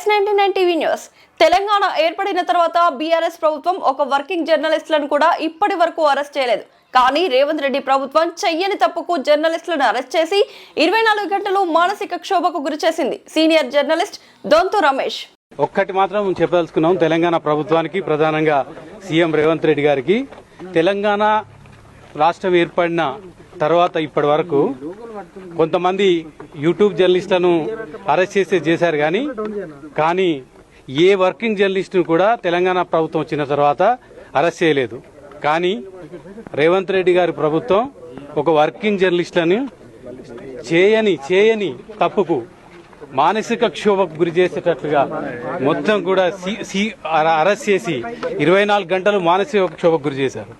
X99 TV news Telangana ఏర్పడిన తర్వాత BRS ప్రభుత్వం ఒక వర్కింగ్ జర్నలిస్టులను కూడా ఇప్పటి వరకు అరెస్ట్ చేయలేదు. కానీ రేవంత్ రెడ్డి ప్రభుత్వం చెయ్యని తప్పుకు జర్నలిస్టులను అరెస్ట్ చేసి 24 గంటలు మానసిక క్షోభకు గురిచేసింది. Senior journalist Dontu Ramesh. ఒక్కటి మాత్రం చెప్పదలుచుకున్నాం తెలంగాణ ప్రభుత్వానికి, ప్రధానంగా సీఎం రేవంత్ రెడ్డి గారికి. తెలంగాణ రాష్ట్రం ఏర్పడిన తర్వాత ఇప్పటి వరకు కొంతమంది యూట్యూబ్ జర్నలిస్టులను అరెస్ట్ చేశారు కానీ ఏ వర్కింగ్ జర్నలిస్టును కూడా తెలంగాణ ప్రభుత్వం వచ్చిన తర్వాత అరెస్ట్ చేయలేదు. కానీ రేవంత్ రెడ్డి గారి ప్రభుత్వం ఒక వర్కింగ్ జర్నలిస్టులను చేయని తప్పుకు మానసిక క్షోభకు గురి చేసేటట్లుగా మొత్తం కూడా అరెస్ట్ చేసి 24 గంటలు మానసిక క్షోభకు గురి చేశారు.